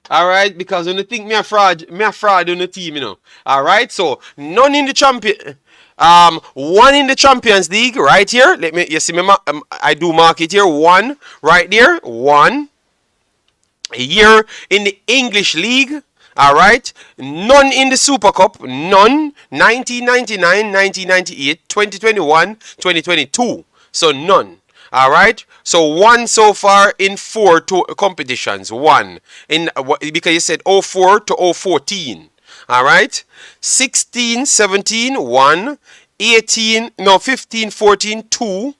Alright, because when you think me a fraud on the team, you know. Alright, so none in the champion. One in the Champions League right here. You see me, I do mark it here. One right there. One. Year in the English League, all right. None in the Super Cup, none. 1999, 1998, 2021, 2022. So none. All right. So one so far in 4 competitions. One in because you said 04 to 014. All right. 16, 17, 1. 18, no 15, 14, 2.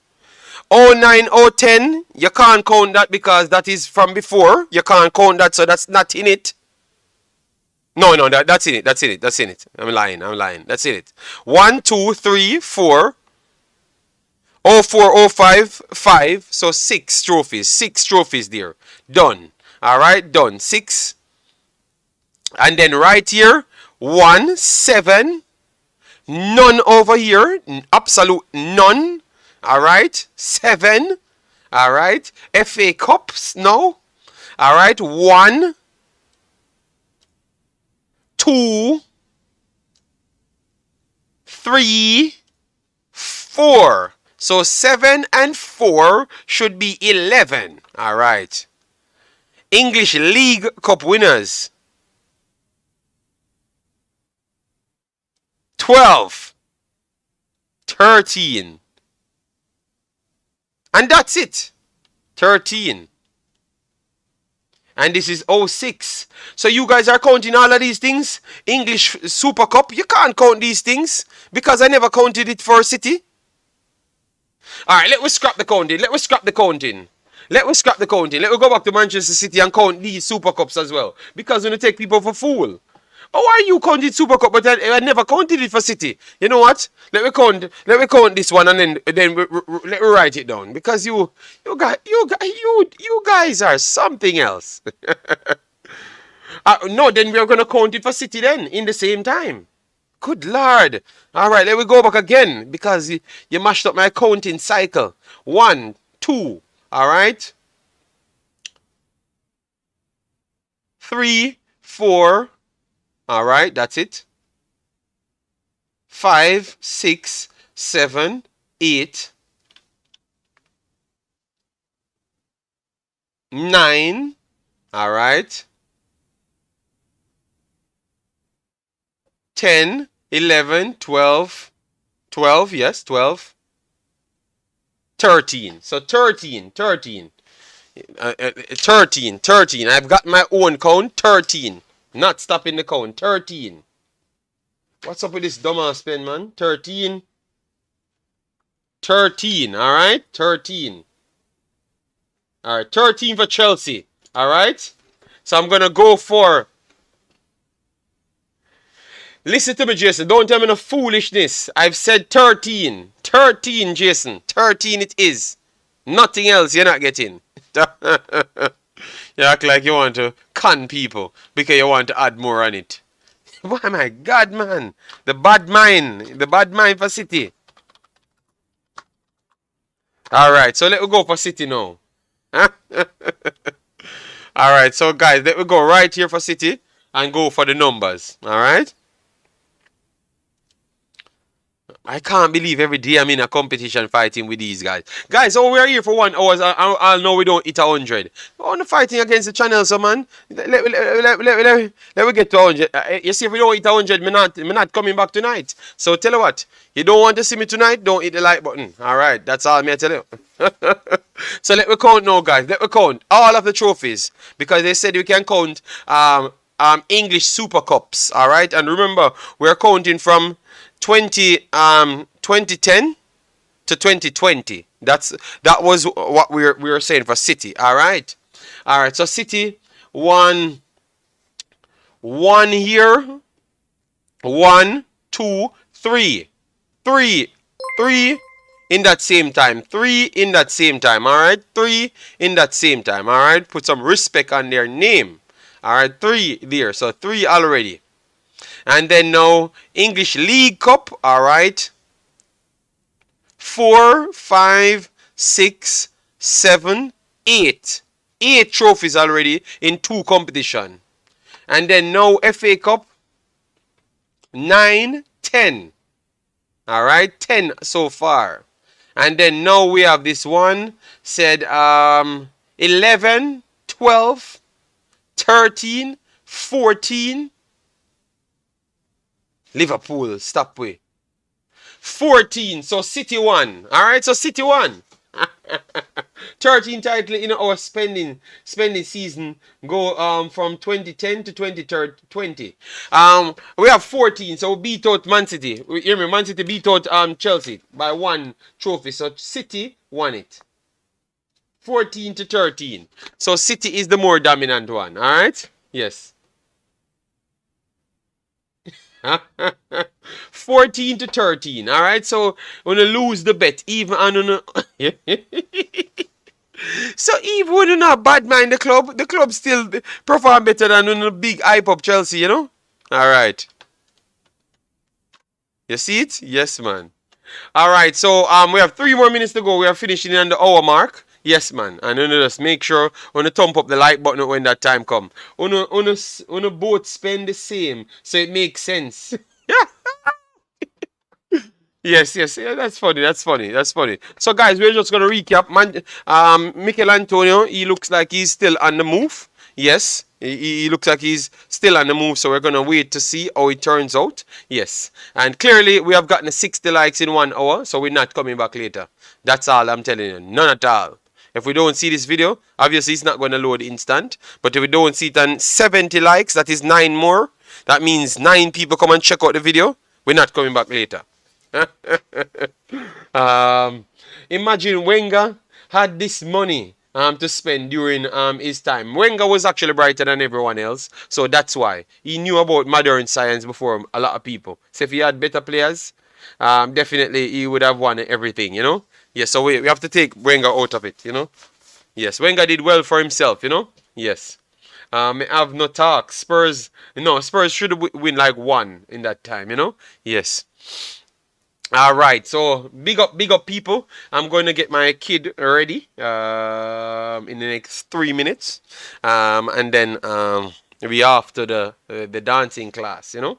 09, 010, you can't count that because that is from before. You can't count that, so that's not in it. No, that's in it. I'm lying. That's in it. 1, 2, 3, 4. 04, 05, 5. So 6 trophies. 6 trophies there. Done. Alright, done. 6. And then right here, 1, 7. None over here. Absolute none. Alright, 7. Alright, FA Cups, no. Alright, 1, 2, 3, 4. So 7 and 4 should be 11. Alright. English League Cup winners. 12. 13. And that's it. 13. And this is 06. So you guys are counting all of these things. English Super Cup. You can't count these things because I never counted it for City. Alright, let us scrap the counting. Let us go back to Manchester City and count these Super Cups as well. Because when you take people for fool. Oh, why you counted Super Cup, but I never counted it for City. You know what? Let me count this one, and then let me write it down. Because you guys are something else. No, then we are gonna count it for City then in the same time. Good Lord! All right, let me go back again because you mashed up my counting cycle. 1, 2. All right. 3, 4. All right, that's it. 5, 6, 7, 8, 9. All right. 10, 11, 12. 12, yes, 12. 13. So 13. 13. I've got my own count. 13. Not stopping the count. 13. What's up with this dumbass pen, man? 13. 13. Alright? 13. Alright. 13 for Chelsea. Alright? So I'm going to go for... Listen to me, Jason. Don't tell me no foolishness. I've said 13. 13, Jason. 13 it is. Nothing else you're not getting. You act like you want to con people because you want to add more on it. Oh my God, man. The bad mind for City. All right, so let me go for City now. All right, so guys, let me go right here for City and go for the numbers. All right. I can't believe every day I'm in a competition fighting with these guys. Guys, oh, we're here for 1 hour. I'll know we don't hit 100. On the fighting against the channel, so man. Let me get to 100. You see, if we don't hit 100, me not coming back tonight. So tell you what, you don't want to see me tonight, don't hit the like button. All right, that's all me I tell you. So let me count now, guys. Let me count all of the trophies because they said we can count English Super Cups. All right, and remember we're counting from 2010 to 2020. That was what we were saying for City. All right. So City won here. 1, 2, 3, 3 in that same time. 3 in that same time. All right. 3 in that same time. All right. Put some respect on their name. All right. 3 there. So 3 already. And then now English League Cup, all right. 4, 5, 6, 7, 8. 8 trophies already in 2 competition. And then now FA Cup, 9, 10. All right, 10 so far. And then now we have this one said 11, 12, 13, 14. Liverpool, stop way. 14, so City won. Alright, so City won. 13 title in our spending season go from 2010 to 2020. We have 14, so we beat out Man City. You hear me? Man City beat out Chelsea by 1 trophy. So City won it. 14 to 13. So City is the more dominant one. Alright? Yes. 14 to 13. All right, so when you lose the bet, even on so even when you're not bad mind the club still perform better than on the big hype up Chelsea, you know. All right, you see it? Yes, man. All right, so we have 3 more minutes to go. We are finishing on the hour mark. Yes, man. And you just make sure when you thump up the like button when that time come. On both spend the same, so it makes sense. Yes, yeah, that's funny. So guys, we're just gonna recap. Michail Antonio, he looks like he's still on the move. Yes, he looks like he's still on the move, so we're gonna wait to see how it turns out. Yes, and clearly we have gotten 60 likes in 1 hour, so we're not coming back later. That's all I'm telling you, none at all. If we don't see this video, obviously it's not going to load instant. But if we don't see it on 70 likes, that is 9 more. That means 9 people come and check out the video. We're not coming back later. Imagine Wenger had this money to spend during his time. Wenger was actually brighter than everyone else. So that's why. He knew about modern science before a lot of people. So if he had better players, definitely he would have won everything, you know. Yes, so we have to take Wenger out of it, you know. Yes, Wenger did well for himself, you know. Yes. I have no talk. Spurs should win like 1 in that time, you know. Yes. All right, so big up people. I'm going to get my kid ready in the next 3 minutes, and then we off to the dancing class, you know,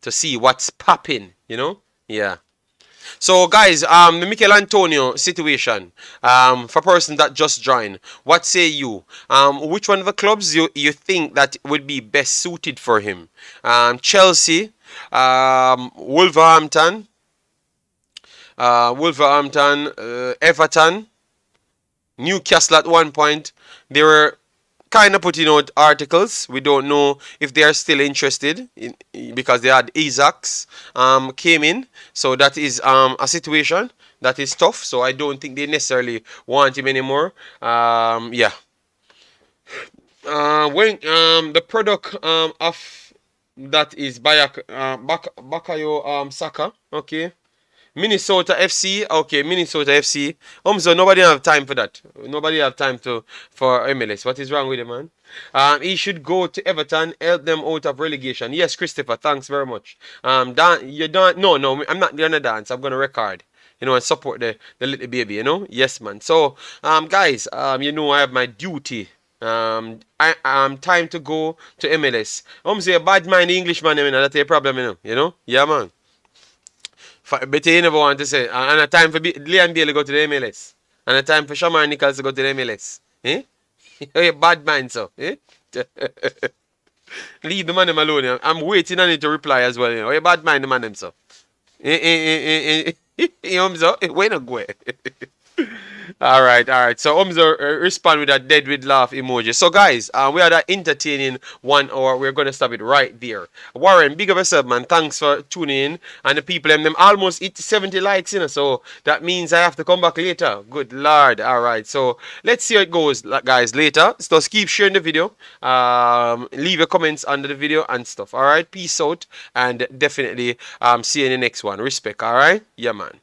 to see what's popping, you know. Yeah. So guys, the Michail Antonio situation, for person that just joined, what say you? Which one of the clubs you think that would be best suited for him? Chelsea, Wolverhampton, Everton, Newcastle at one point. They were kind of putting out articles. We don't know if they are still interested because they had Isaacs came in. So that is a situation that is tough. So I don't think they necessarily want him anymore. Yeah. When the product of that is Bakayo Saka. Okay. Minnesota FC. Okay, Minnesota FC. So nobody have time for that. Nobody have time for MLS. What is wrong with him, man? He should go to Everton, help them out of relegation. Yes, Christopher, thanks very much. You don't. No, I'm not gonna dance. I'm gonna record. And support the little baby. Yes, man. So, guys, I have my duty. Time to go to MLS. Say a bad mind Englishman, that's a problem, Yeah, man. But you never want to say, and a time for Leon Bailey go to the MLS. And a time for Shamar Nichols to go to the MLS. Eh? You're a bad man, so. Eh? Leave the man alone. I'm waiting on it to reply as well. You're a bad man, the man himself. So? Where not go? All right. So respond with a dead with laugh emoji. So guys, we had an entertaining 1 hour. We're gonna stop it right there. Warren, big up yourself, man. Thanks for tuning in. And the people them almost hit 70 likes, so that means I have to come back later. Good lord. All right. So let's see how it goes, guys, later. So just keep sharing the video. Leave your comments under the video and stuff. All right. Peace out, and definitely see you in the next one. Respect. All right. Yeah, man.